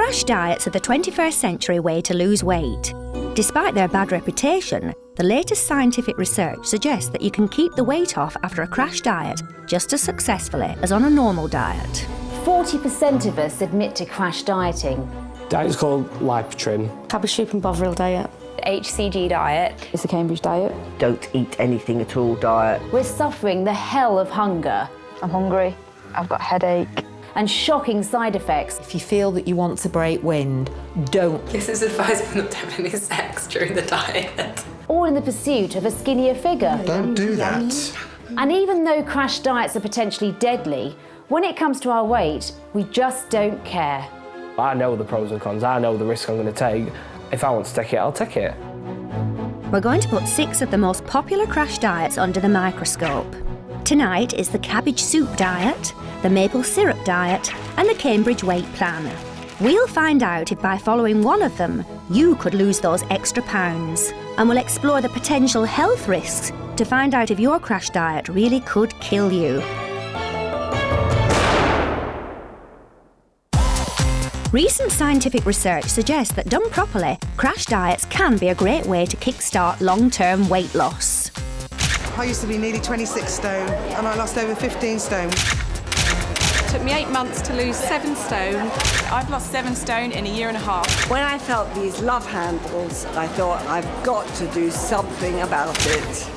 Crash diets are the 21st century way to lose weight. Despite their bad reputation, the latest scientific research suggests that you can keep the weight off after a crash diet just as successfully as on a normal diet. 40% of us admit to crash dieting. Diet's called lipotrin. Cabbage soup and bovril diet. HCG diet. It's the Cambridge diet. Don't eat anything at all diet. We're suffering the hell of hunger. I'm hungry. I've got a headache. And shocking side effects. If you feel that you want to break wind, don't. This is advisable not to have any sex during the diet. All in the pursuit of a skinnier figure. Don't do that. And even though crash diets are potentially deadly, when it comes to our weight, we just don't care. I know the pros and cons, I know the risk I'm going to take. If I want to take it, I'll take it. We're going to put 6 of the most popular crash diets under the microscope. Tonight is the cabbage soup diet, the maple syrup diet, and the Cambridge weight plan. We'll find out if by following one of them, you could lose those extra pounds. And we'll explore the potential health risks to find out if your crash diet really could kill you. Recent scientific research suggests that done properly, crash diets can be a great way to kickstart long-term weight loss. I used to be nearly 26 stone and I lost over 15 stone. It took me 8 months to lose 7 stone. I've lost 7 stone in a year and a half. When I felt these love handles, I thought I've got to do something about it.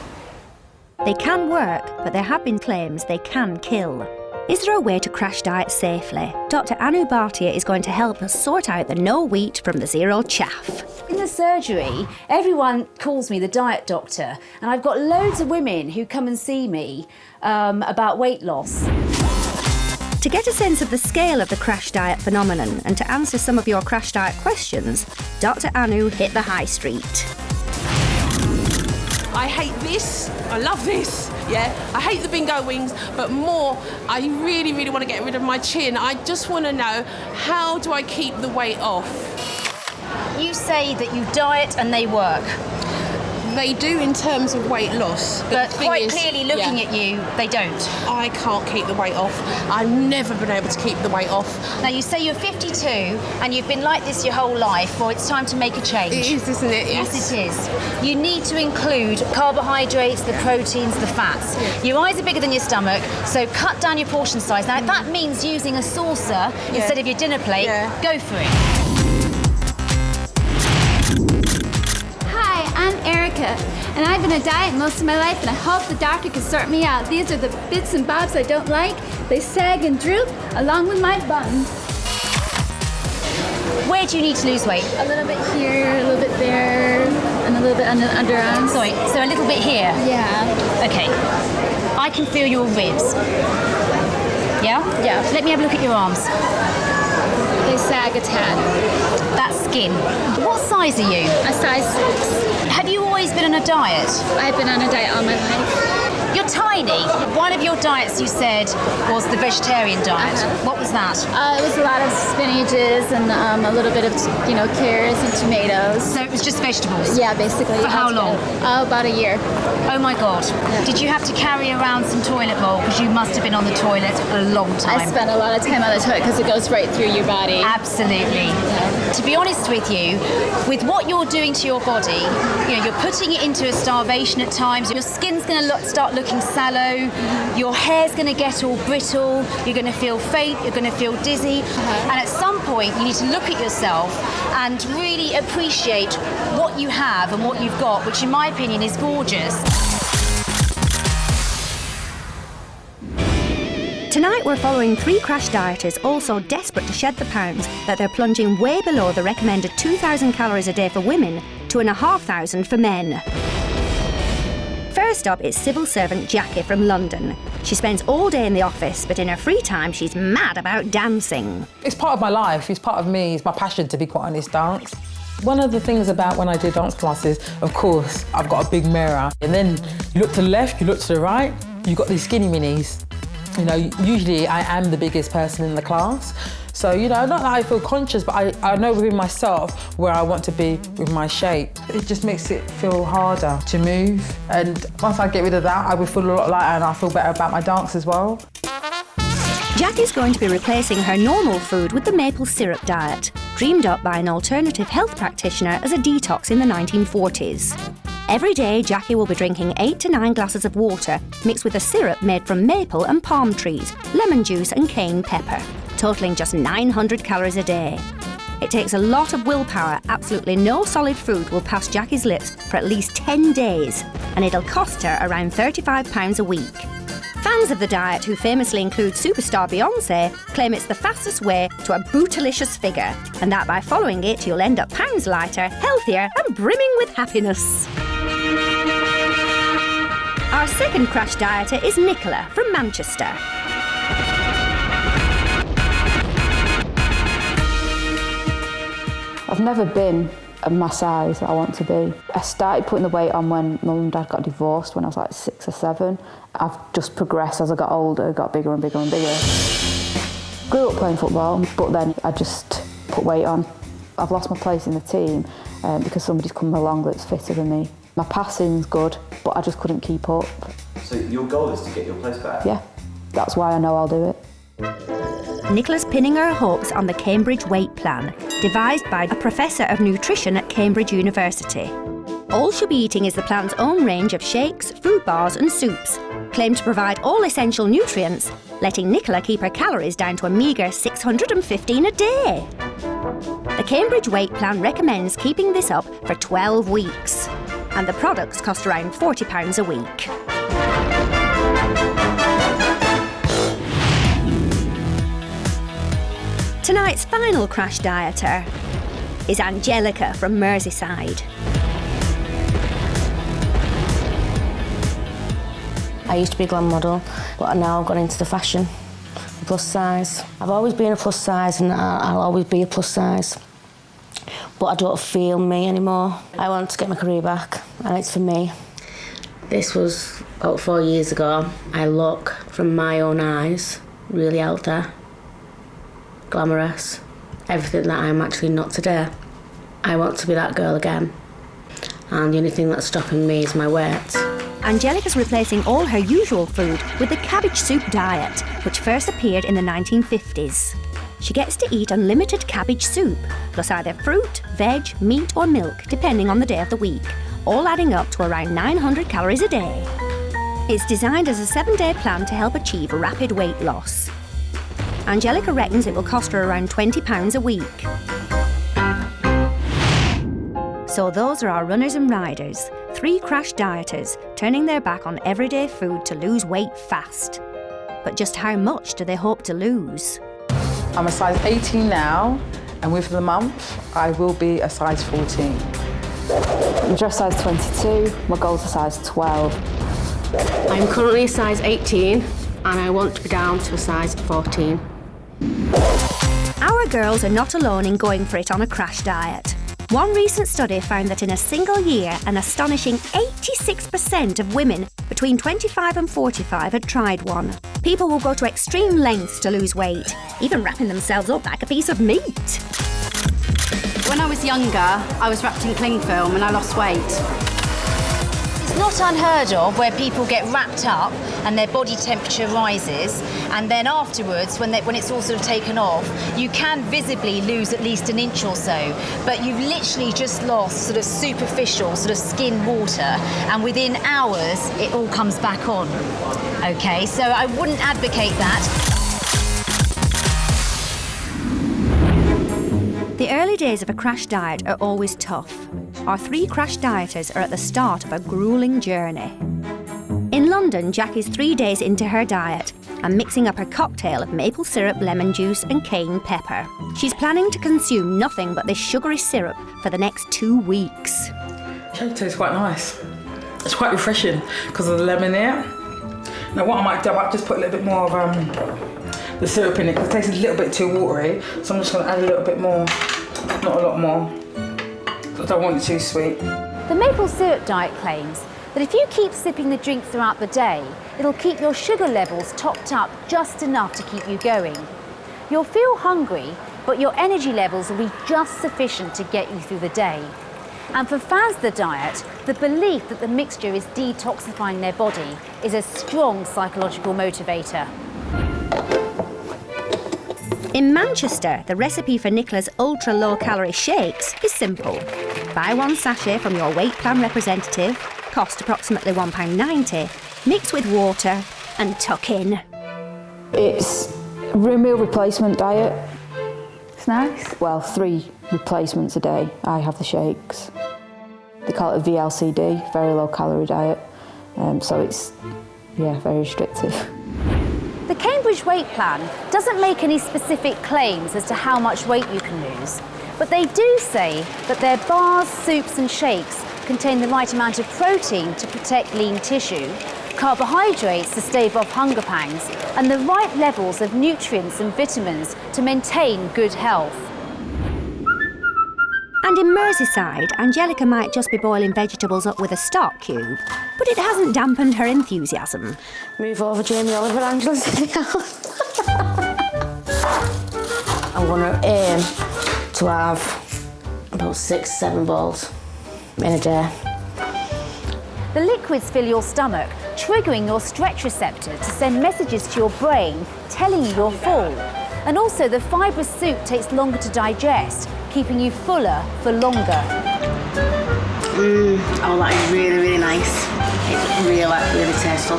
They can work, but there have been claims they can kill. Is there a way to crash diet safely? Dr. Anu Bhatia is going to help us sort out the no wheat from the zero chaff. In the surgery, everyone calls me the diet doctor, and I've got loads of women who come and see me about weight loss. To get a sense of the scale of the crash diet phenomenon and to answer some of your crash diet questions, Dr. Anu hit the high street. I hate this. I love this. Yeah, I hate the bingo wings, but more, I really, really want to get rid of my chin. I just want to know, how do I keep the weight off? You say that you diet and they work. They do in terms of weight loss. But quite clearly looking at you, they don't. I can't keep the weight off. I've never been able to keep the weight off. Now you say you're 52 and you've been like this your whole life. Well, it's time to make a change. It is, isn't it? Yes, it is. You need to include carbohydrates, the proteins, the fats. Yes. Your eyes are bigger than your stomach, so cut down your portion size. Now, if that means using a saucer instead of your dinner plate, go for it. I'm Erica, and I've been on a diet most of my life, and I hope the doctor can sort me out. These are the bits and bobs I don't like. They sag and droop, along with my buns. Where do you need to lose weight? A little bit here, a little bit there, and a little bit on the underarms. Sorry, so a little bit here? Yeah. Okay. I can feel your ribs. Yeah? Yeah. Let me have a look at your arms. They sag a tad. That's skin. What size are you? A size 6. Have you always been on a diet? I've been on a diet all my life. You're tiny. One of your diets, you said, was the vegetarian diet. What was that? It was a lot of spinaches and a little bit of, carrots and tomatoes. So it was just vegetables? Yeah, basically. For how long? About a year. Oh my God. Yeah. Did you have to carry around some toilet roll? Because you must have been on the toilet a long time. I spent a lot of time on the toilet because it goes right through your body. Absolutely. Yeah. To be honest with you, with what you're doing to your body, you're putting it into a starvation at times. Your skin's going to start looking sallow. Your hair's going to get all brittle. You're going to feel faint. You're going to feel dizzy. And at some point, you need to look at yourself and really appreciate what you have and what you've got, which in my opinion is gorgeous. Tonight we're following 3 crash dieters all so desperate to shed the pounds that they're plunging way below the recommended 2,000 calories a day for women to 1,500 for men. First up is civil servant Jacqui from London. She spends all day in the office, but in her free time she's mad about dancing. It's part of my life, it's part of me, it's my passion, to be quite honest, dance. One of the things about when I do dance classes, of course, I've got a big mirror, and then you look to the left, you look to the right, you've got these skinny minis. Usually I am the biggest person in the class. So, not that I feel conscious, but I know within myself where I want to be with my shape. It just makes it feel harder to move. And once I get rid of that, I will feel a lot lighter and I feel better about my dance as well. Jacqui's going to be replacing her normal food with the maple syrup diet. dreamed up by an alternative health practitioner as a detox in the 1940s. Every day, Jacqui will be drinking 8 to 9 glasses of water mixed with a syrup made from maple and palm trees, lemon juice and cayenne pepper, totalling just 900 calories a day. It takes a lot of willpower. Absolutely no solid food will pass Jacqui's lips for at least 10 days, and it'll cost her around £35 a week. Fans of the diet, who famously include superstar Beyoncé, claim it's the fastest way to a bootylicious figure, and that by following it you'll end up pounds lighter, healthier and brimming with happiness. Our second crash dieter is Nicola from Manchester. I've never been my size I want to be. I started putting the weight on when my mum and dad got divorced when I was like 6 or 7. I've just progressed as I got older, got bigger and bigger and bigger. Grew up playing football, but then I just put weight on. I've lost my place in the team because somebody's come along that's fitter than me. My passing's good, but I just couldn't keep up. So your goal is to get your place back? Yeah, that's why I know I'll do it. Nicola's pinning her hopes on the Cambridge Weight Plan, devised by a professor of nutrition at Cambridge University. All she'll be eating is the plan's own range of shakes, food bars and soups, claimed to provide all essential nutrients, letting Nicola keep her calories down to a meagre 615 a day. The Cambridge Weight Plan recommends keeping this up for 12 weeks, and the products cost around £40 a week. Tonight's final crash dieter is Angelica from Merseyside. I used to be a glam model, but now I've got into the fashion, plus size. I've always been a plus size and I'll always be a plus size. But I don't feel me anymore. I want to get my career back, and it's for me. This was about 4 years ago. I look, from my own eyes, really healthy, glamorous, everything that I'm actually not today. I want to be that girl again, and the only thing that's stopping me is my weight. Angelica's replacing all her usual food with the cabbage soup diet, which first appeared in the 1950s. She gets to eat unlimited cabbage soup, plus either fruit, veg, meat or milk, depending on the day of the week, all adding up to around 900 calories a day. It's designed as a 7-day plan to help achieve rapid weight loss. Angelica reckons it will cost her around £20 a week. So those are our runners and riders, 3 crash dieters turning their back on everyday food to lose weight fast. But just how much do they hope to lose? I'm a size 18 now, and within the month, I will be a size 14. I'm dress size 22, my goal's a size 12. I'm currently a size 18, and I want to be down to a size 14. Our girls are not alone in going for it on a crash diet. One recent study found that in a single year, an astonishing 86% of women between 25 and 45 had tried one. People will go to extreme lengths to lose weight, even wrapping themselves up like a piece of meat. When I was younger, I was wrapped in cling film and I lost weight. It's not unheard of where people get wrapped up and their body temperature rises, and then afterwards, when it's all sort of taken off, you can visibly lose at least an inch or so, but you've literally just lost sort of superficial sort of skin water, and within hours it all comes back on. Okay, so I wouldn't advocate that. The early days of a crash diet are always tough. Our 3 crash dieters are at the start of a gruelling journey. In London, Jacqui's 3 days into her diet and mixing up her cocktail of maple syrup, lemon juice and cayenne pepper. She's planning to consume nothing but this sugary syrup for the next 2 weeks. It tastes quite nice. It's quite refreshing because of the lemon in it. Now what I might do, I might just put a little bit more of the syrup in it because it tastes a little bit too watery. So I'm just going to add a little bit more, not a lot more. I don't want it too sweet. The maple syrup diet claims that if you keep sipping the drink throughout the day, it'll keep your sugar levels topped up just enough to keep you going. You'll feel hungry, but your energy levels will be just sufficient to get you through the day. And for fans of the diet, the belief that the mixture is detoxifying their body is a strong psychological motivator. In Manchester, the recipe for Nicola's ultra-low-calorie shakes is simple. Buy 1 sachet from your weight plan representative, cost approximately £1.90, mix with water and tuck in. It's a meal replacement diet. It's nice. Well, 3 replacements a day. I have the shakes. They call it a VLCD, very low-calorie diet. So it's, very restrictive. The Cambridge Weight Plan doesn't make any specific claims as to how much weight you can lose, but they do say that their bars, soups and shakes contain the right amount of protein to protect lean tissue, carbohydrates to stave off hunger pangs, and the right levels of nutrients and vitamins to maintain good health. And in Merseyside, Angelica might just be boiling vegetables up with a stock cube, but it hasn't dampened her enthusiasm. Move over, Jamie Oliver, Angela's I'm going to aim to have about 6-7 balls in a day. The liquids fill your stomach, triggering your stretch receptor to send messages to your brain telling you you're full. And also the fibrous soup takes longer to digest, keeping you fuller for longer. Oh, that is really, really nice. It's really tasteful.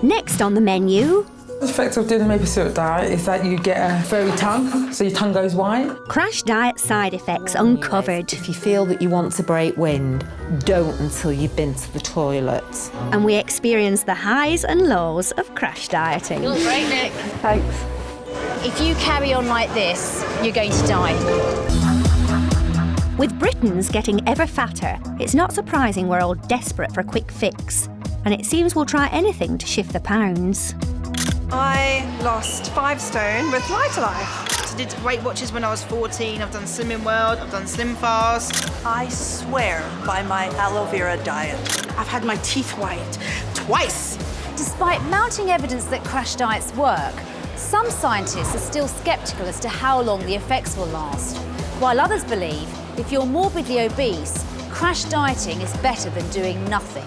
Next on the menu... The effect of doing the maple syrup diet is that you get a furry tongue, so your tongue goes white. Crash diet side effects uncovered. If you feel that you want to break wind, don't until you've been to the toilet. And we experience the highs and lows of crash dieting. You look great, Nick. Thanks. If you carry on like this, you're going to die. With Britons getting ever fatter, it's not surprising we're all desperate for a quick fix. And it seems we'll try anything to shift the pounds. I lost 5 stone with Lighter Life. I did Weight Watchers when I was 14. I've done Slimming World, I've done Slim Fast. I swear by my aloe vera diet. I've had my teeth white twice. Despite mounting evidence that crash diets work, some scientists are still sceptical as to how long the effects will last, while others believe if you're morbidly obese, crash dieting is better than doing nothing.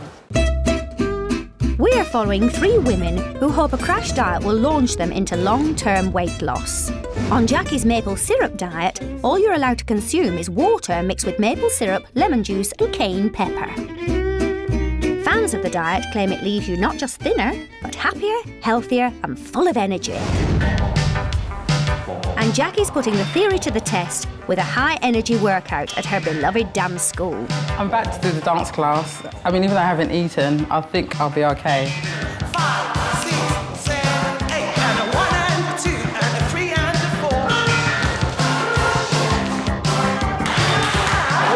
We're following 3 women who hope a crash diet will launch them into long-term weight loss. On Jacqui's maple syrup diet, all you're allowed to consume is water mixed with maple syrup, lemon juice and cayenne pepper. Fans of the diet claim it leaves you not just thinner, but happier, healthier and full of energy. And Jacqui's putting the theory to the test with a high-energy workout at her beloved dance school. I'm back to do the dance class. I mean, even though I haven't eaten, I think I'll be okay. 5, 6, 7, 8, and a 1 and a 2 and a 3 and a 4.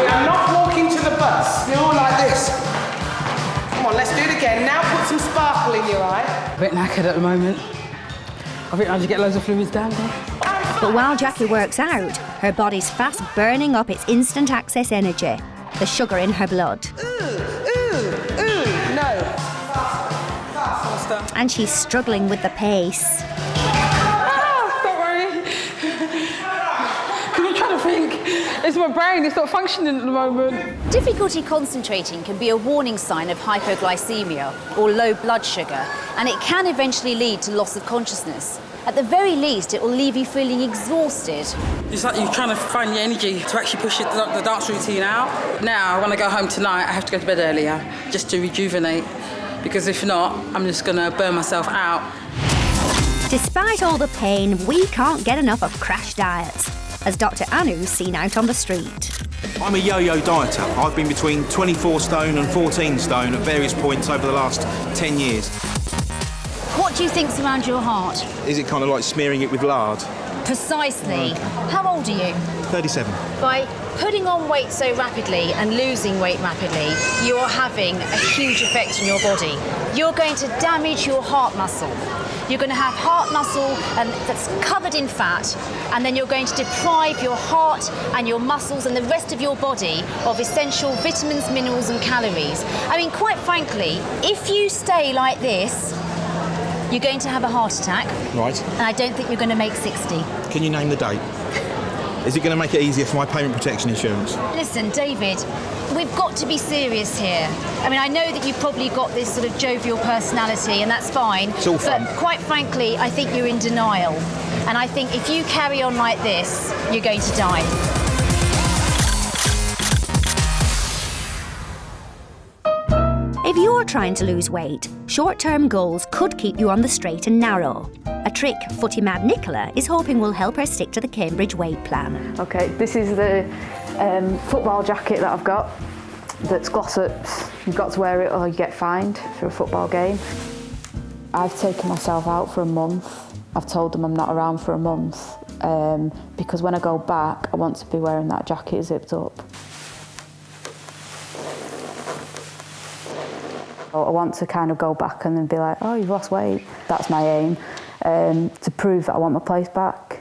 We are not walking to the bus. You're all like this. Come on, let's do it again. Now put some sparkle in your eye. A bit knackered at the moment. I think I'll just get loads of fluids down there. But while Jacqui works out, her body's fast burning up its instant access energy, the sugar in her blood. No. And she's struggling with the pace. Don't worry. I'm trying to think. It's my brain, it's not functioning at the moment. Difficulty concentrating can be a warning sign of hypoglycemia or low blood sugar, and it can eventually lead to loss of consciousness. At the very least, it will leave you feeling exhausted. It's like you're trying to find the energy to actually push the dance routine out. Now, when I go home tonight, I have to go to bed earlier, just to rejuvenate, because if not, I'm just going to burn myself out. Despite all the pain, we can't get enough of crash diets, as Dr. Anu's seen out on the street. I'm a yo-yo dieter. I've been between 24 stone and 14 stone at various points over the last 10 years. What do you think's around your heart? Is it kind of like smearing it with lard? Precisely. How old are you? 37. By putting on weight so rapidly and losing weight rapidly, you are having a huge effect on your body. You're going to damage your heart muscle. You're going to have heart muscle that's covered in fat, and then you're going to deprive your heart and your muscles and the rest of your body of essential vitamins, minerals and calories. I mean, quite frankly, if you stay like this, you're going to have a heart attack. Right. And I don't think you're going to make 60. Can you name the date? Is it going to make it easier for my payment protection insurance? Listen, David, we've got to be serious here. I mean, I know that you've probably got this sort of jovial personality, and that's fine. It's all fun. But quite frankly, I think you're in denial. And I think if you carry on like this, you're going to die. If you're trying to lose weight, short-term goals could keep you on the straight and narrow. A trick footy mad Nicola is hoping will help her stick to the Cambridge weight plan. Okay, this is the football jacket that I've got that's gloss-ups. You've got to wear it or you get fined for a football game. I've taken myself out for a month. I've told them I'm not around for a month because when I go back, I want to be wearing that jacket zipped up. I want to kind of go back and then be like, oh, you've lost weight. That's my aim, to prove that I want my place back.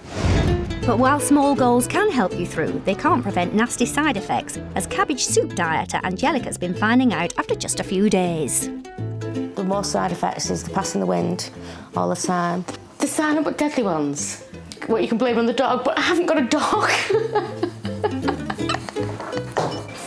But while small goals can help you through, they can't prevent nasty side effects, as cabbage soup dieter Angelica's been finding out after just a few days. The most side effects is the passing the wind all the time. The silent but deadly ones. What you can blame on the dog, but I haven't got a dog.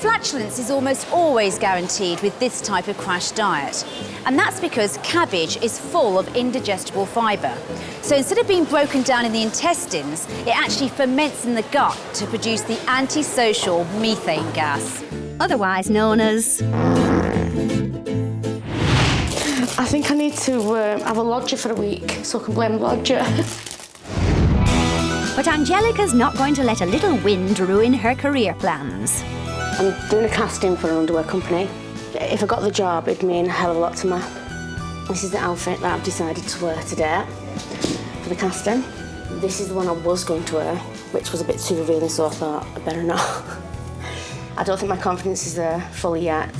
Flatulence is almost always guaranteed with this type of crash diet. And that's because cabbage is full of indigestible fibre. So instead of being broken down in the intestines, it actually ferments in the gut to produce the antisocial methane gas. Otherwise known as... I think I need to have a lodger for a week so I can blame the lodger. But Angelica's not going to let a little wind ruin her career plans. I'm doing a casting for an underwear company. If I got the job, it'd mean a hell of a lot to me. This is the outfit that I've decided to wear today for the casting. This is the one I was going to wear, which was a bit too revealing, so I thought I'd better not. I don't think my confidence is there fully yet.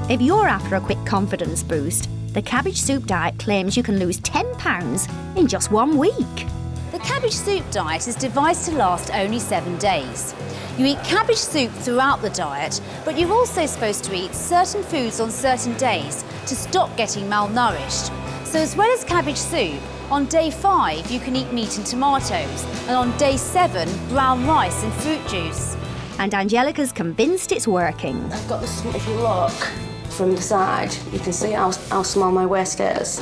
If you're after a quick confidence boost, the cabbage soup diet claims you can lose 10 pounds in just 1 week. The cabbage soup diet is devised to last only 7 days. You eat cabbage soup throughout the diet, but you're also supposed to eat certain foods on certain days to stop getting malnourished. So as well as cabbage soup, on day 5 you can eat meat and tomatoes, and on day 7, brown rice and fruit juice. And Angelica's convinced it's working. I've got this, if you look from the side, you can see how small my waist is.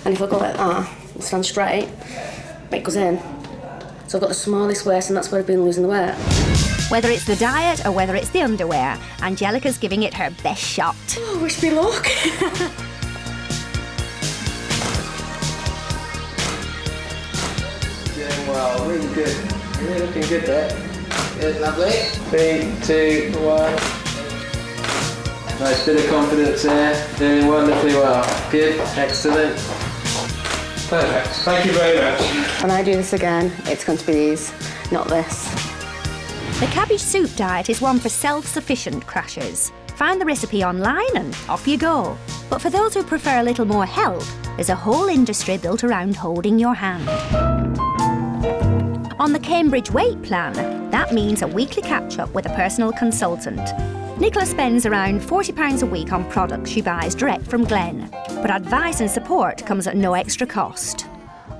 And if I go like that, and stand straight, it goes in. So I've got the smallest waist, and that's where I've been losing the weight. Whether it's the diet or whether it's the underwear, Angelica's giving it her best shot. Oh, wish me luck. Doing well, really good. Really looking good there. Good, lovely. 3, 2, 1. Nice bit of confidence there. Doing wonderfully well. Good, excellent. Perfect. Thank you very much. When I do this again, it's going to be these, not this. The cabbage soup diet is one for self-sufficient crashers. Find the recipe online and off you go. But for those who prefer a little more help, there's a whole industry built around holding your hand. On the Cambridge weight plan, that means a weekly catch-up with a personal consultant. Nicola spends around £40 a week on products she buys direct from Glen, but advice and support comes at no extra cost.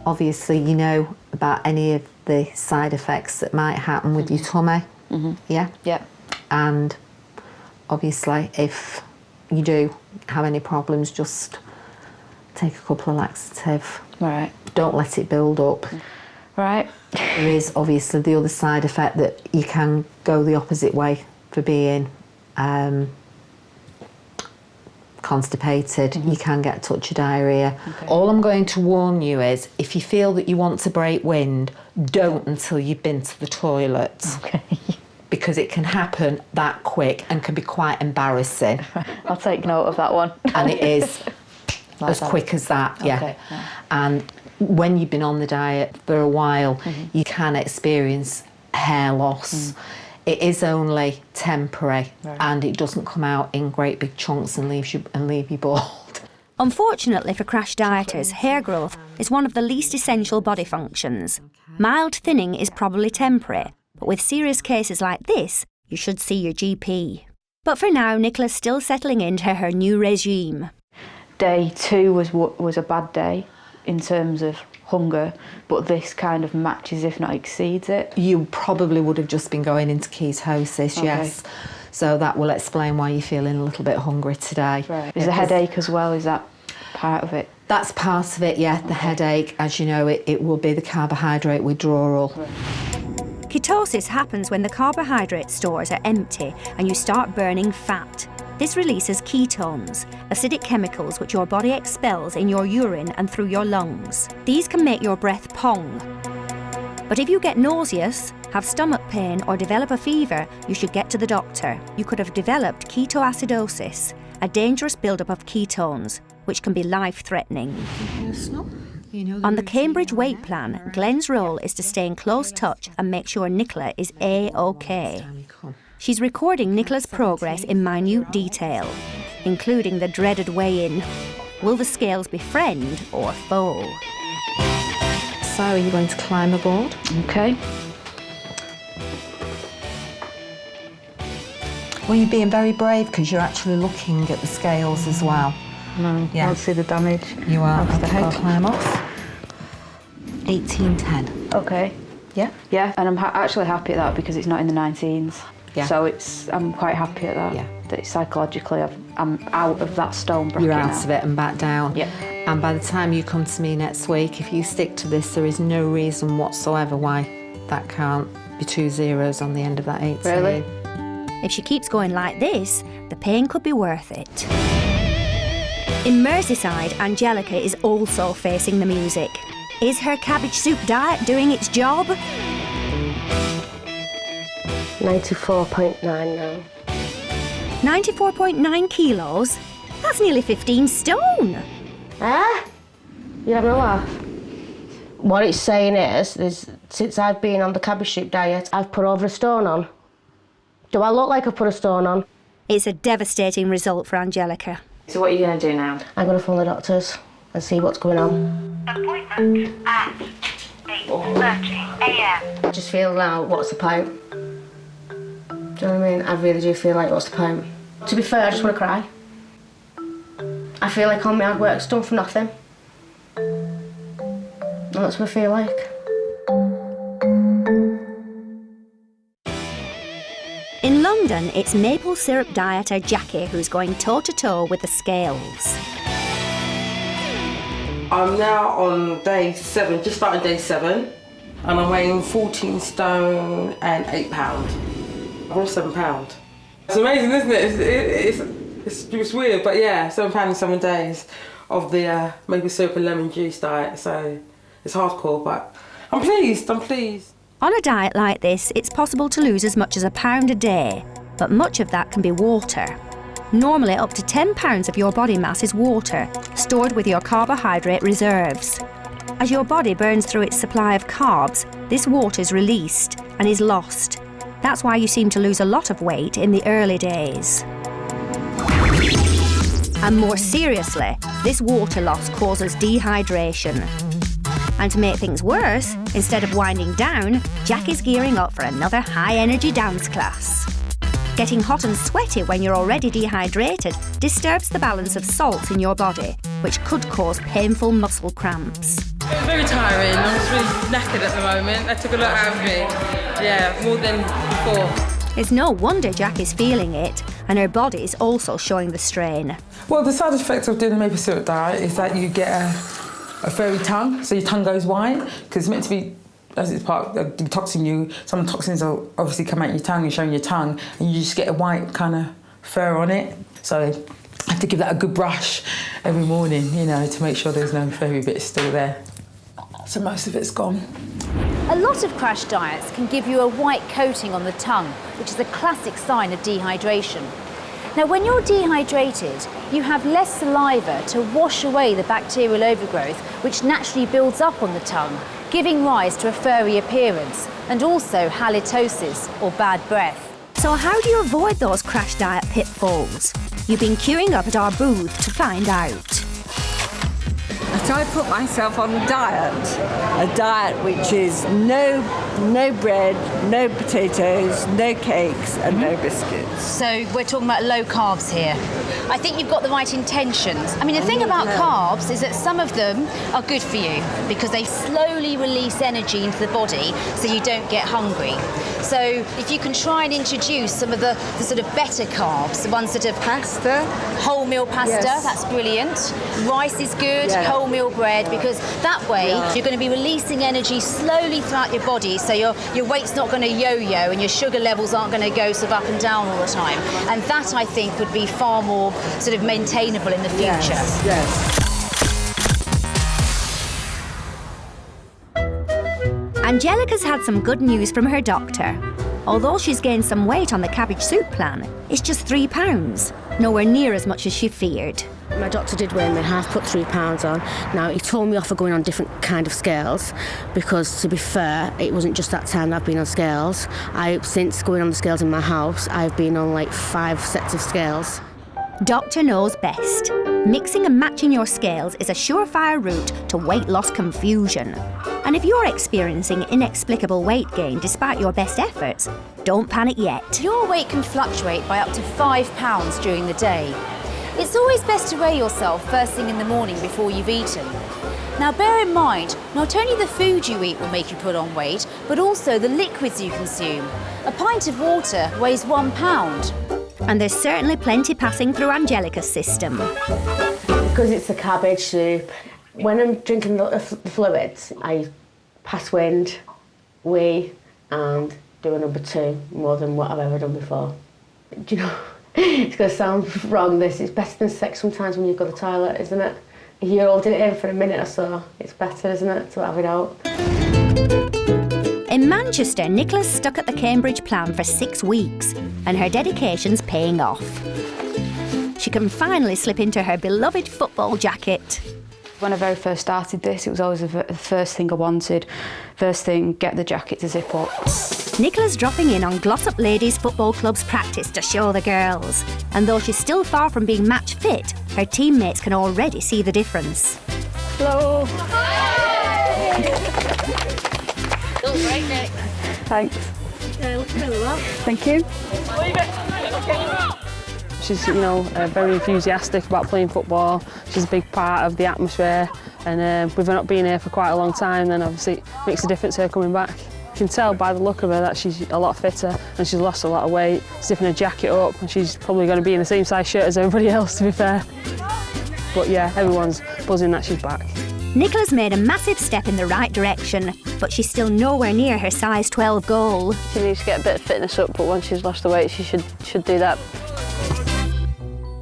Obviously, you know about any of the side effects that might happen with your tummy, yeah? Yeah. And obviously, if you do have any problems, just take a couple of laxative. Right. Don't let it build up. Right. There is obviously the other side effect that you can go the opposite way for being constipated. You can get a touch of diarrhoea. Okay. All I'm going to warn you is, if you feel that you want to break wind, don't until you've been to the toilet. Okay. Because it can happen that quick and can be quite embarrassing. I'll take note of that one. And it is Like as that. quick as that, yeah. Okay, yeah. And when you've been on the diet for a while, you can experience hair loss. It is only temporary, and it doesn't come out in great big chunks and leave you bald. Unfortunately for crash dieters, hair growth is one of the least essential body functions. Mild thinning is probably temporary, but with serious cases like this, you should see your GP. But for now, Nicola's still settling into her new regime. Day 2 was a bad day in terms of hunger, but this kind of matches, if not exceeds it. You probably would have just been going into ketosis, Okay. yes. So that will explain why you're feeling a little bit hungry today. Right. Is the headache as well, is that part of it? That's part of it, yeah. The headache, as you know, it will be the carbohydrate withdrawal. Ketosis happens when the carbohydrate stores are empty and you start burning fat. This releases ketones, acidic chemicals which your body expels in your urine and through your lungs. These can make your breath pong. But if you get nauseous, have stomach pain or develop a fever, you should get to the doctor. You could have developed ketoacidosis, a dangerous buildup of ketones, which can be life-threatening. On the Cambridge weight plan, Glenn's role is to stay in close touch and make sure Nicola is A-OK. She's recording Nicola's progress in minute detail, including the dreaded weigh-in. Will the scales be friend or foe? So are you going to climb aboard? Okay. Well, you're being very brave because you're actually looking at the scales as well. No, Yeah. I'll see the damage. You are. I'll step Okay, off. climb off. 1810. Okay. Yeah? Yeah, and I'm actually happy at that because it's not in the 19s. Yeah. So I'm quite happy at that. Yeah. That psychologically I'm out of that stone bracket You're out now. of it and back down. Yeah. And by the time you come to me next week, if you stick to this, there is no reason whatsoever why that can't be 2 zeros on the end of that 18. Really? If she keeps going like this, the pain could be worth it. In Merseyside, Angelica is also facing the music. Is her cabbage soup diet doing its job? 94.9 now. 94.9 kilos? That's nearly 15 stone. Eh? You having a laugh? What it's saying is since I've been on the cabbage soup diet, I've put over a stone on. Do I look like I've put a stone on? It's a devastating result for Angelica. So what are you going to do now? I'm going to phone the doctors and see what's going on. Appointment at 8:30 a.m. I just feel now, what's the point? Do you know what I mean? I really do feel like, what's the point? To be fair, I just want to cry. I feel like all my hard work's done for nothing. And that's what I feel like. In London, it's maple syrup dieter Jacqui who's going toe-to-toe with the scales. I'm now on day 7, just started day 7, and I'm weighing 14 stone and 8 pounds. I've lost 7 pounds. It's amazing, isn't it? It's weird, but yeah, 7 pounds in 7 days of the maple syrup and lemon juice diet, so it's hardcore, but I'm pleased. On a diet like this, it's possible to lose as much as £1 pound a day, but much of that can be water. Normally, up to 10 pounds of your body mass is water, stored with your carbohydrate reserves. As your body burns through its supply of carbs, this water is released and is lost. That's why you seem to lose a lot of weight in the early days. And more seriously, this water loss causes dehydration. And to make things worse, instead of winding down, Jacqui's gearing up for another high-energy dance class. Getting hot and sweaty when you're already dehydrated disturbs the balance of salts in your body, which could cause painful muscle cramps. It was very tiring. I'm just really knackered at the moment. That took a lot out of me. Yeah, more than before. It's no wonder Jacqui's feeling it, and her body is also showing the strain. Well, the side effect of doing the maple syrup diet is that you get a furry tongue, so your tongue goes white, because it's meant to be, as it's part of detoxing you, some toxins will obviously come out your tongue and show your tongue, and you just get a white kind of fur on it. So I have to give that a good brush every morning, you know, to make sure there's no furry bits still there. So most of it's gone. A lot of crash diets can give you a white coating on the tongue, which is a classic sign of dehydration. Now, when you're dehydrated, you have less saliva to wash away the bacterial overgrowth, which naturally builds up on the tongue, giving rise to a furry appearance, and also halitosis, or bad breath. So how do you avoid those crash diet pitfalls? You've been queuing up at our booth to find out. I But I put myself on a diet which is no bread, no potatoes, no cakes and no biscuits. So we're talking about low carbs here. I think you've got the right intentions. I mean, the thing about carbs is that some of them are good for you because they slowly release energy into the body so you don't get hungry. So if you can try and introduce some of the sort of better carbs, the ones that have pasta, wholemeal pasta, yes. That's brilliant. Rice is good, wholemeal bread, because that way you're going to be releasing energy slowly throughout your body, so your weight's not going to yo-yo and your sugar levels aren't going to go sort of up and down all the time. And that, I think, would be far more sort of maintainable in the future. Yes. Angelica's had some good news from her doctor. Although she's gained some weight on the cabbage soup plan, it's just £3, nowhere near as much as she feared. My doctor did weigh me, have put £3 on. Now, he told me off for going on different kind of scales because, to be fair, it wasn't just that time that I've been on scales. Since going on the scales in my house, I've been on like 5 sets of scales. Doctor knows best. Mixing and matching your scales is a surefire route to weight loss confusion. And if you're experiencing inexplicable weight gain despite your best efforts, don't panic yet. Your weight can fluctuate by up to £5 during the day. It's always best to weigh yourself first thing in the morning before you've eaten. Now bear in mind, not only the food you eat will make you put on weight, but also the liquids you consume. A pint of water weighs £1. And there's certainly plenty passing through Angelica's system. Because it's a cabbage soup, when I'm drinking the fluids, I pass wind, wee, and do a number 2 more than what I've ever done before. Do you know, it's going to sound wrong, this. It's better than sex sometimes when you go to the toilet, isn't it? If you're holding it in for a minute or so, it's better, isn't it, to have it out. In Manchester, Nicola's stuck at the Cambridge plan for 6 weeks, and her dedication's paying off. She can finally slip into her beloved football jacket. When I very first started this, it was always the first thing I wanted. First thing, get the jacket to zip up. Nicola's dropping in on Gloss Up Ladies Football Club's practice to show the girls. And though she's still far from being match fit, her teammates can already see the difference. Hello. Looks great, Nick. Thanks. Looks really well. Thank you. She's, very enthusiastic about playing football. She's a big part of the atmosphere, and with her not being here for quite a long time, then obviously it makes a difference her coming back. You can tell by the look of her that she's a lot fitter and she's lost a lot of weight, zipping her jacket up, and she's probably going to be in the same size shirt as everybody else, to be fair. But yeah, everyone's buzzing that she's back. Nicola's made a massive step in the right direction, but she's still nowhere near her size 12 goal. She needs to get a bit of fitness up, but once she's lost the weight, she should do that.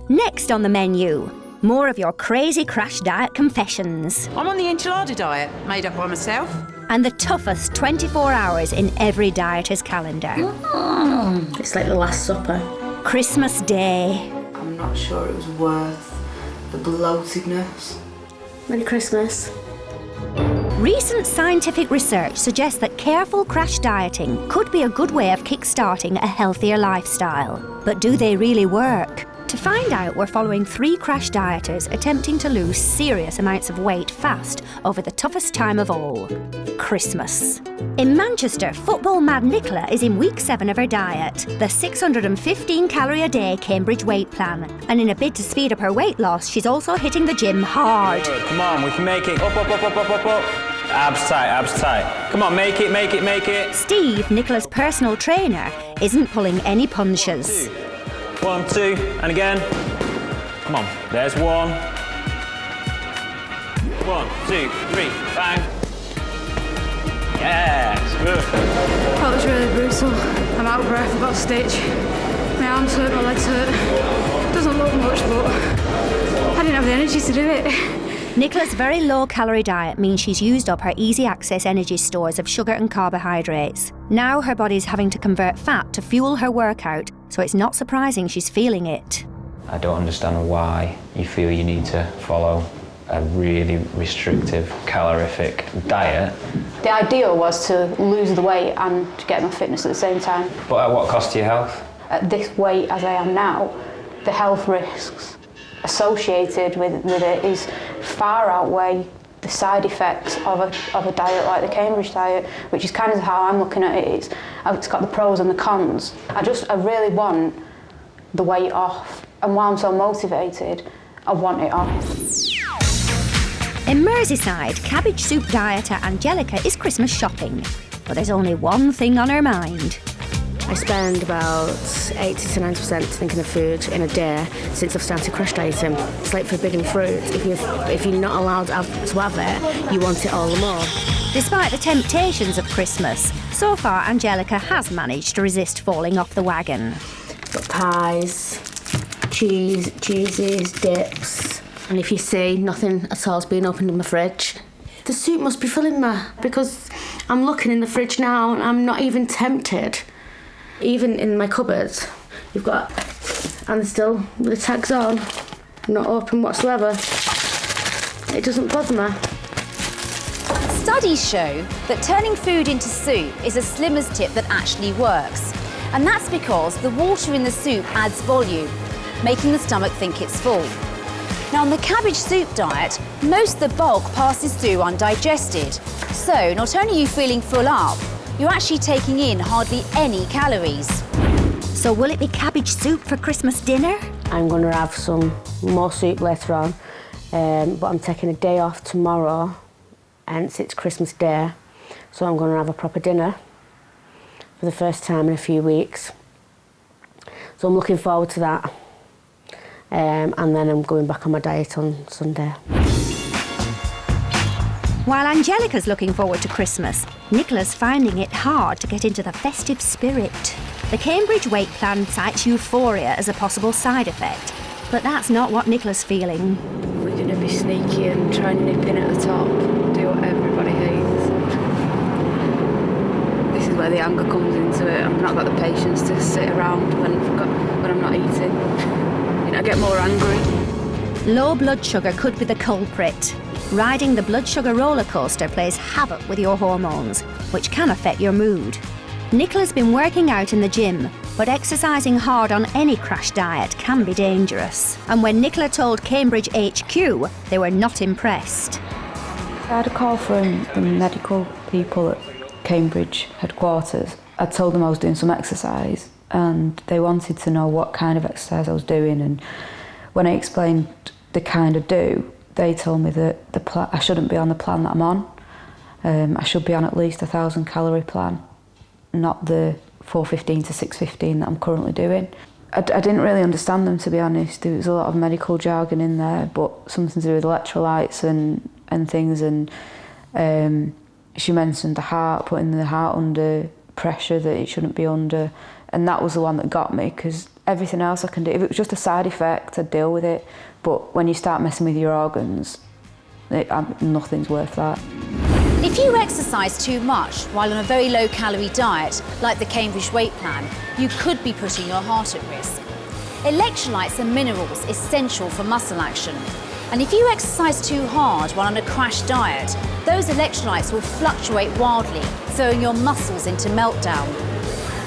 Next on the menu, more of your crazy crash diet confessions. I'm on the enchilada diet, made up by myself. And the toughest 24 hours in every dieter's calendar. It's like the Last Supper. Christmas Day. I'm not sure it was worth the bloatedness. Merry Christmas. Recent scientific research suggests that careful crash dieting could be a good way of kick-starting a healthier lifestyle. But do they really work? To find out, we're following 3 crash dieters attempting to lose serious amounts of weight fast over the toughest time of all, Christmas. In Manchester, football mad Nicola is in week 7 of her diet, the 615 calorie a day Cambridge weight plan. And in a bid to speed up her weight loss, she's also hitting the gym hard. Good. Come on, we can make it. Up, up, up, up, up, up, up. Abs tight, abs tight. Come on, make it, make it, make it. Steve, Nicola's personal trainer, isn't pulling any punches. 1, 2, and again. Come on, there's 1. 1, 2, 3, bang. Yes, good. That was really brutal. I'm out of breath, I've got a stitch. My arms hurt, my legs hurt. Doesn't look much, but I didn't have the energy to do it. Nicola's very low-calorie diet means she's used up her easy-access energy stores of sugar and carbohydrates. Now her body's having to convert fat to fuel her workout, so it's not surprising she's feeling it. I don't understand why you feel you need to follow a really restrictive, calorific diet. The ideal was to lose the weight and to get my fitness at the same time. But at what cost to your health? At this weight as I am now, the health risks associated with it is far outweigh the side effects of a diet like the Cambridge diet, which is kind of how I'm looking at it. It's got the pros and the cons. I really want the weight off, and while I'm so motivated, I want it off. In Merseyside, cabbage soup dieter Angelica is Christmas shopping, but there's only one thing on her mind. I spend about 80 to 90% thinking of food in a day since I've started crash dieting. It's like forbidden fruit. If you're not allowed to have it, you want it all the more. Despite the temptations of Christmas, so far Angelica has managed to resist falling off the wagon. Got pies, cheeses, dips. And if you see, nothing at all's been opened in my fridge. The soup must be filling me, because I'm looking in the fridge now and I'm not even tempted. Even in my cupboards, you've got, and still with the tags on, not open whatsoever. It doesn't bother me. Studies show that turning food into soup is a slimmer's tip that actually works. And that's because the water in the soup adds volume, making the stomach think it's full. Now, on the cabbage soup diet, most of the bulk passes through undigested. So, not only are you feeling full up, you're actually taking in hardly any calories. So will it be cabbage soup for Christmas dinner? I'm going to have some more soup later on, but I'm taking a day off tomorrow, hence it's Christmas Day, so I'm going to have a proper dinner for the first time in a few weeks. So I'm looking forward to that, and then I'm going back on my diet on Sunday. While Angelica's looking forward to Christmas, Nicola's finding it hard to get into the festive spirit. The Cambridge weight plan cites euphoria as a possible side effect, but that's not what Nicola's feeling. We're going to be sneaky and try and nip in at the top, do what everybody hates. This is where the anger comes into it. I've not got the patience to sit around when I'm not eating. I get more angry. Low blood sugar could be the culprit. Riding the blood sugar roller coaster plays havoc with your hormones, which can affect your mood. Nicola's been working out in the gym, but exercising hard on any crash diet can be dangerous. And when Nicola told Cambridge HQ, they were not impressed. I had a call from the medical people at Cambridge headquarters. I told them I was doing some exercise, and they wanted to know what kind of exercise I was doing. And when I explained the kind I do, they told me that I shouldn't be on the plan that I'm on. I should be on at least 1,000 calorie plan, not the 415 to 615 that I'm currently doing. I didn't really understand them, to be honest. There was a lot of medical jargon in there, but something to do with electrolytes and things. And she mentioned the heart, putting the heart under pressure that it shouldn't be under. And that was the one that got me, because everything else I can do, if it was just a side effect, I'd deal with it. But when you start messing with your organs, nothing's worth that. If you exercise too much while on a very low-calorie diet, like the Cambridge weight plan, you could be putting your heart at risk. Electrolytes are minerals essential for muscle action. And if you exercise too hard while on a crash diet, those electrolytes will fluctuate wildly, throwing your muscles into meltdown.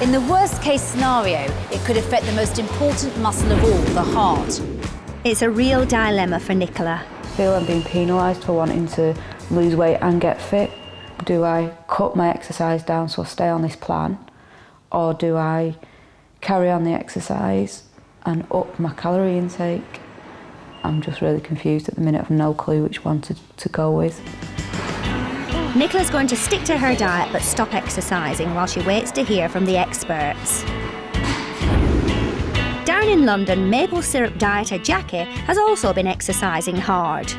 In the worst-case scenario, it could affect the most important muscle of all, the heart. It's a real dilemma for Nicola. I feel I'm being penalised for wanting to lose weight and get fit. Do I cut my exercise down so I stay on this plan, or do I carry on the exercise and up my calorie intake? I'm just really confused at the minute. I've no clue which one to go with. Nicola's going to stick to her diet but stop exercising while she waits to hear from the experts. Down in London, maple syrup dieter Jacqui has also been exercising hard.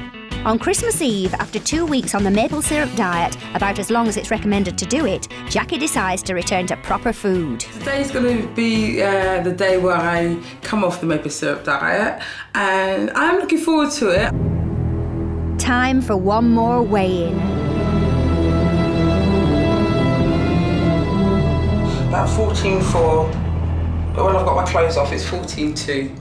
On Christmas Eve, after 2 weeks on the maple syrup diet, about as long as it's recommended to do it, Jacqui decides to return to proper food. Today's going to be the day where I come off the maple syrup diet, and I'm looking forward to it. Time for one more weigh-in. About 14.4. But when I've got my clothes off, it's 14.2.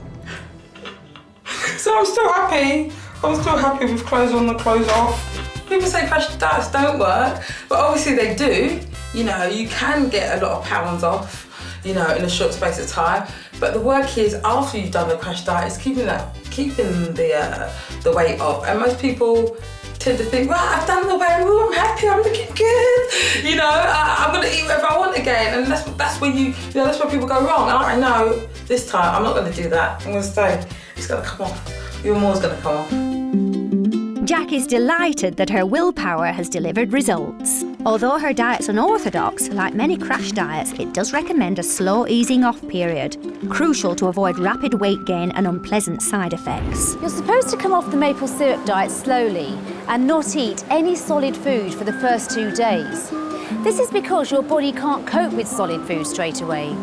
So I'm still happy. I'm still happy with clothes on and clothes off. People say crash diets don't work, but obviously they do. You know, you can get a lot of pounds off you know, in a short space of time. But the work is after you've done the crash diet is keeping the weight off. And most people tend to think, right, I've done the weight, I'm happy, I'm looking good. You know, I'm gonna eat whatever I want again. And that's when that's where people go wrong. And I know this time I'm not gonna do that. I'm gonna stay. It's gonna come off. Your more's gonna come off. Jacqui's delighted that her willpower has delivered results. Although her diet's unorthodox, like many crash diets, it does recommend a slow easing off period, crucial to avoid rapid weight gain and unpleasant side effects. You're supposed to come off the maple syrup diet slowly and not eat any solid food for the first 2 days. This is because your body can't cope with solid food straight away.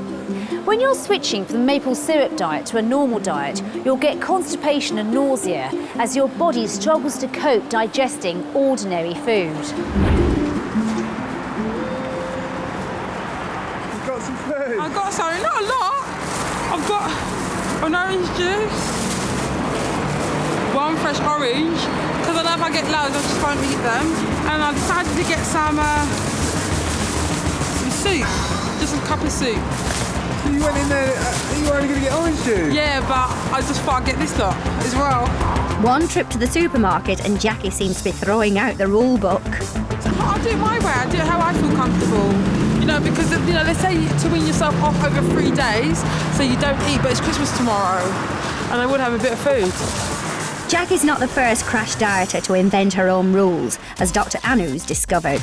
When you're switching from the maple syrup diet to a normal diet, you'll get constipation and nausea as your body struggles to cope digesting ordinary food. You've got some food? I've got something, not a lot. I've got an orange juice, one fresh orange, because I know if I get loads, I just won't eat them. And I decided to get some soup, just a cup of soup. You went in there, you were only going to get orange juice? Yeah, but I just thought I'd get this lot as well. One trip to the supermarket and Jacqui seems to be throwing out the rule book. I do it my way, I do it how I feel comfortable. You know, because, you know, they say to wean yourself off over 3 days, so you don't eat, but it's Christmas tomorrow, and I would have a bit of food. Jacqui's not the first crash dieter to invent her own rules, as Dr. Anu's discovered.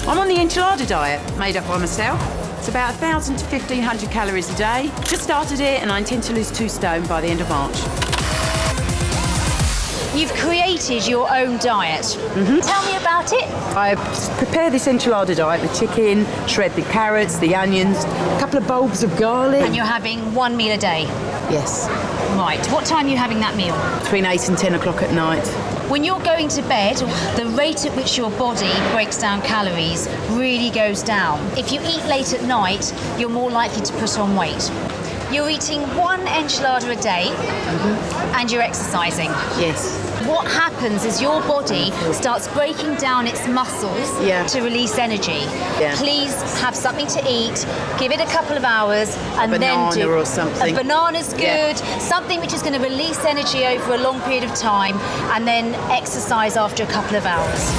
I'm on the enchilada diet, made up by myself. It's about 1,000 to 1,500 calories a day. Just started it and I intend to lose 2 stone by the end of March. You've created your own diet. Tell me about it. I prepare this enchilada diet, the chicken, shred the carrots, the onions, a couple of bulbs of garlic. And you're having 1 meal a day? Yes. Right. What time are you having that meal? Between 8 and 10 o'clock at night. When you're going to bed, the rate at which your body breaks down calories really goes down. If you eat late at night, you're more likely to put on weight. You're eating 1 enchilada a day and you're exercising. Yes. What happens is your body starts breaking down its muscles to release energy. Yeah. Please have something to eat, give it a couple of hours, and then do banana or something. A banana's good, something which is going to release energy over a long period of time, and then exercise after a couple of hours.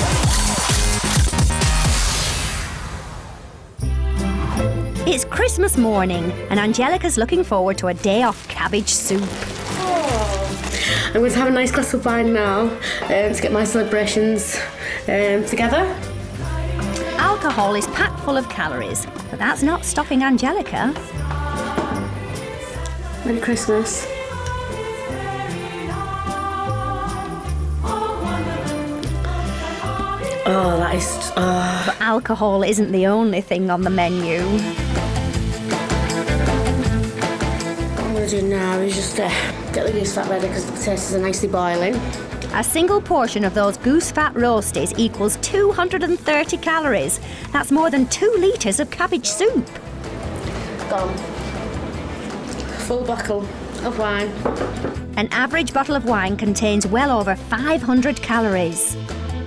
It's Christmas morning and Angelica's looking forward to a day off cabbage soup. I'm going to have a nice glass of wine now to get my celebrations together. Alcohol is packed full of calories, but that's not stopping Angelica. Merry Christmas. Oh, that is... But alcohol isn't the only thing on the menu. What I'm going to do now is just get the goose fat ready because the potatoes are nicely boiling. A single portion of those goose fat roasties equals 230 calories. That's more than 2 litres of cabbage soup. Gone. Full bottle of wine. An average bottle of wine contains well over 500 calories.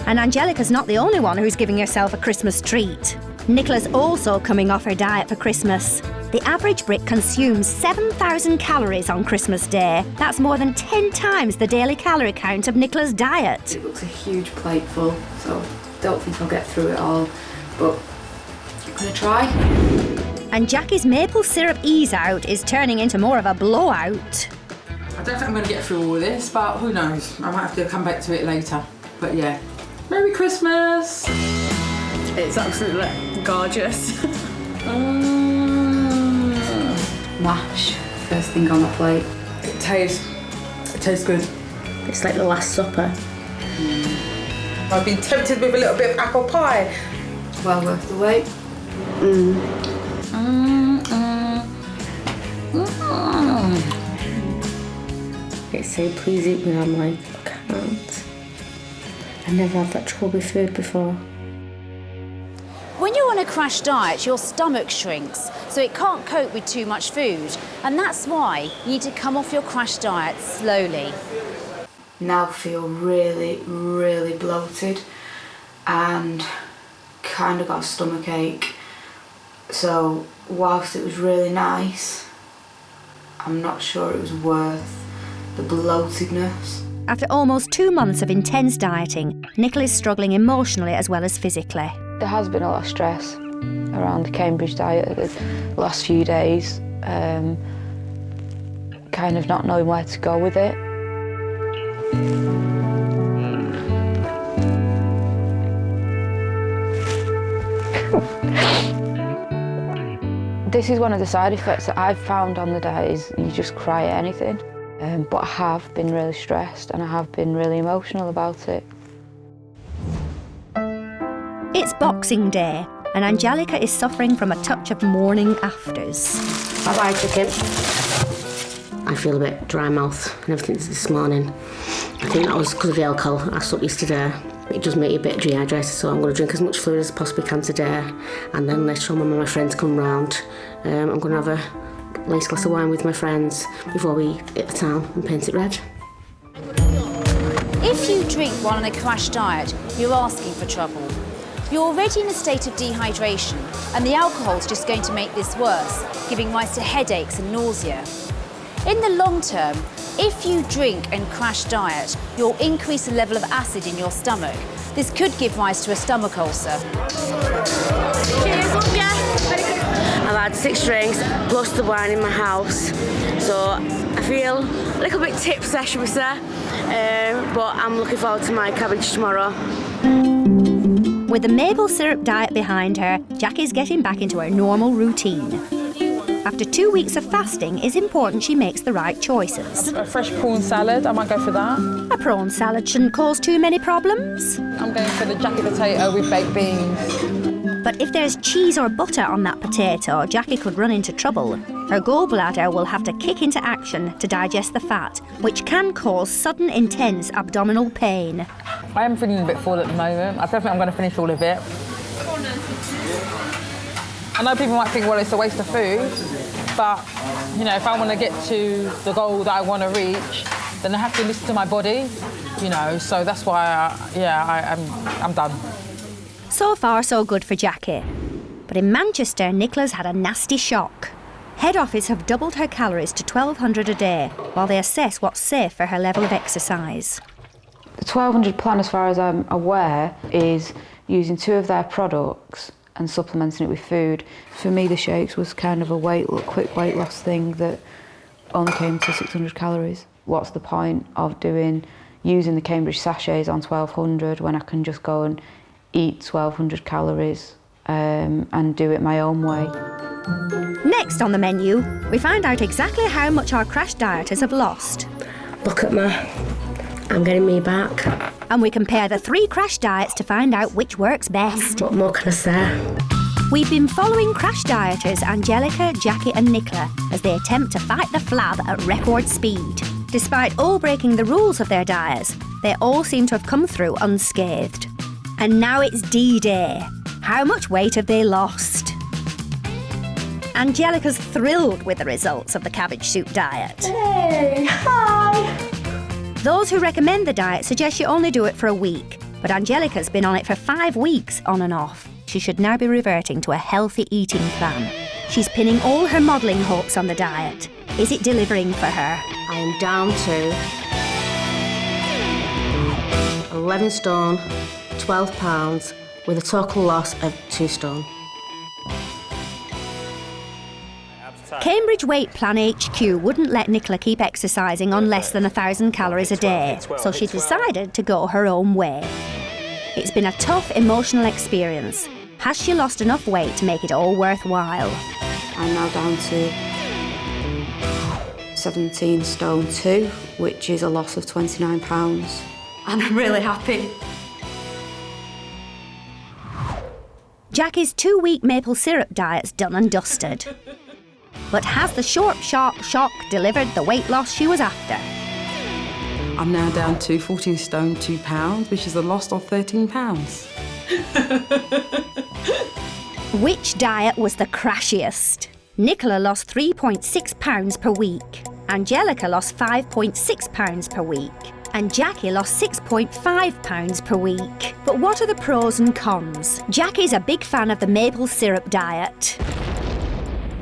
And Angelica's not the only one who's giving herself a Christmas treat. Nicola's also coming off her diet for Christmas. The average Brit consumes 7,000 calories on Christmas Day. That's more than 10 times the daily calorie count of Nicola's diet. It looks a huge plate full, so don't think I'll get through it all, but I'm gonna try. And Jacqui's maple syrup ease out is turning into more of a blowout. I don't think I'm going to get through all of this, but who knows? I might have to come back to it later. But yeah, Merry Christmas! It's absolutely gorgeous. Mash, first thing on the plate. It tastes good. It's like the Last Supper. I've been tempted with a little bit of apple pie. Well worth the wait. It's saying please eat me, I'm like, I can't. I've never had that trouble with food before. When you're on a crash diet, your stomach shrinks, so it can't cope with too much food. And that's why you need to come off your crash diet slowly. Now feel really, really bloated and kind of got a stomach ache. So whilst it was really nice, I'm not sure it was worth the bloatedness. After almost 2 months of intense dieting, Nicola is struggling emotionally as well as physically. There has been a lot of stress around the Cambridge diet the last few days, kind of not knowing where to go with it. This is one of the side effects that I've found on the diet is you just cry at anything. But I have been really stressed and I have been really emotional about it. It's Boxing Day and Angelica is suffering from a touch of morning afters. Bye-bye, chicken. I feel a bit dry mouth and everything this morning. I think that was because of the alcohol I took yesterday. It does make you a bit dehydrated, so I'm going to drink as much fluid as I possibly can today. And then later on when my friends come round, I'm going to have a nice glass of wine with my friends before we hit the town and paint it red. If you drink while on a crash diet, you're asking for trouble. You're already in a state of dehydration, and the alcohol's just going to make this worse, giving rise to headaches and nausea. In the long term, if you drink and crash diet, you'll increase the level of acid in your stomach. This could give rise to a stomach ulcer. Cheers, love ya. I've had 6 drinks plus the wine in my house, so I feel a little bit tipsy, should we say, but I'm looking forward to my cabbage tomorrow. With the maple syrup diet behind her, Jacqui's getting back into her normal routine. After 2 weeks of fasting, it's important she makes the right choices. A fresh prawn salad, I might go for that. A prawn salad shouldn't cause too many problems. I'm going for the Jacqui potato with baked beans. But if there's cheese or butter on that potato, Jacqui could run into trouble. Her gallbladder will have to kick into action to digest the fat, which can cause sudden intense abdominal pain. I am feeling a bit full at the moment. I don't think I'm going to finish all of it. I know people might think, well, it's a waste of food, but, you know, if I want to get to the goal that I want to reach, then I have to listen to my body, you know, so that's why, I'm done. So far, so good for Jacqui. But in Manchester, Nicola's had a nasty shock. Head office have doubled her calories to 1,200 a day, while they assess what's safe for her level of exercise. The 1,200 plan, as far as I'm aware, is using 2 of their products and supplementing it with food. For me, the shakes was kind of a quick weight loss thing that only came to 600 calories. What's the point of using the Cambridge sachets on 1,200 when I can just go and eat 1,200 calories and do it my own way? Next on the menu, we find out exactly how much our crash dieters have lost. Look at me. I'm getting me back. And we compare the 3 crash diets to find out which works best. What more can I say? We've been following crash dieters Angelica, Jacqui and Nicola as they attempt to fight the flab at record speed. Despite all breaking the rules of their diets, they all seem to have come through unscathed. And now it's D-Day. How much weight have they lost? Angelica's thrilled with the results of the cabbage soup diet. Hey, hi! Those who recommend the diet suggest you only do it for a week, but Angelica's been on it for 5 weeks on and off. She should now be reverting to a healthy eating plan. She's pinning all her modelling hopes on the diet. Is it delivering for her? I am down to 11 stone, 12 pounds, with a total loss of 2 stone. Cambridge Weight Plan HQ wouldn't let Nicola keep exercising on less than 1,000 calories a day, so she decided to go her own way. It's been a tough emotional experience. Has she lost enough weight to make it all worthwhile? I'm now down to 17 stone 2, which is a loss of 29 pounds. And I'm really happy. Jacqui's 2-week maple syrup diet's done and dusted. But has the short, sharp shock delivered the weight loss she was after? I'm now down to 14 stone 2 pounds, which is a loss of 13 pounds. Which diet was the crashiest? Nicola lost 3.6 pounds per week. Angelica lost 5.6 pounds per week. And Jacqui lost 6.5 pounds per week. But what are the pros and cons? Jacqui's a big fan of the maple syrup diet.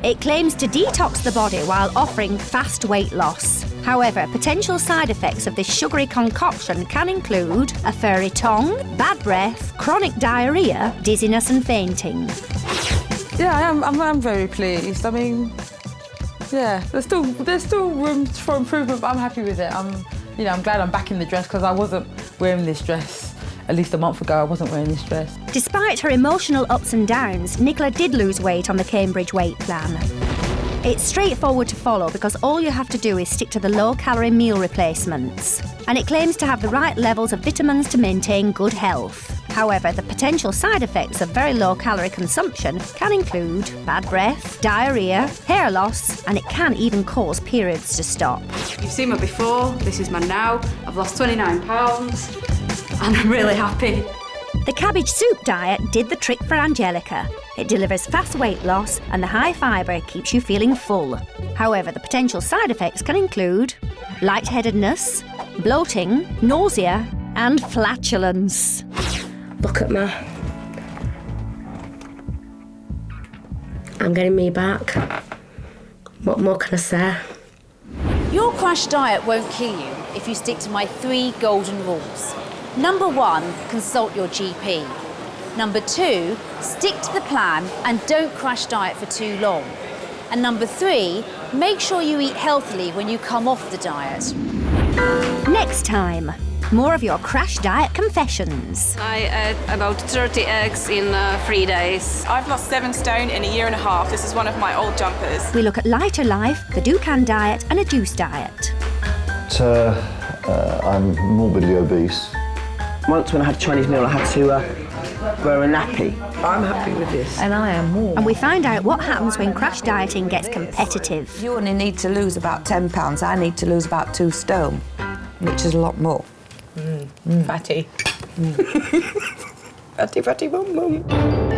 It claims to detox the body while offering fast weight loss. However, potential side effects of this sugary concoction can include a furry tongue, bad breath, chronic diarrhoea, dizziness and fainting. Yeah, I'm very pleased. I mean, yeah, there's still room for improvement, but I'm happy with it. I'm glad I'm back in the dress because I wasn't wearing this dress. At least a month ago, I wasn't wearing this dress. Despite her emotional ups and downs, Nicola did lose weight on the Cambridge weight plan. It's straightforward to follow because all you have to do is stick to the low-calorie meal replacements. And it claims to have the right levels of vitamins to maintain good health. However, the potential side effects of very low-calorie consumption can include bad breath, diarrhoea, hair loss, and it can even cause periods to stop. You've seen me before, this is my now. I've lost 29 pounds and I'm really happy. The cabbage soup diet did the trick for Angelica. It delivers fast weight loss and the high fibre keeps you feeling full. However, the potential side effects can include lightheadedness, bloating, nausea and flatulence. Look at me. I'm getting me back. What more can I say? Your crash diet won't kill you if you stick to my 3 golden rules. Number 1, consult your GP. Number 2, stick to the plan and don't crash diet for too long. And number 3, make sure you eat healthily when you come off the diet. Next time, more of your crash diet confessions. I ate about 30 eggs in 3 days. I've lost 7 stone in a year and a half. This is one of my old jumpers. We look at lighter life, the do-can diet and a juice diet. I'm morbidly obese. Once when I had a Chinese meal, I had to wear a nappy. I'm happy with this. And I am more. And we find out what happens when crash dieting gets competitive. You only need to lose about 10 pounds. I need to lose about 2 stone, which is a lot more. Fatty. Fatty, fatty, bum, bum.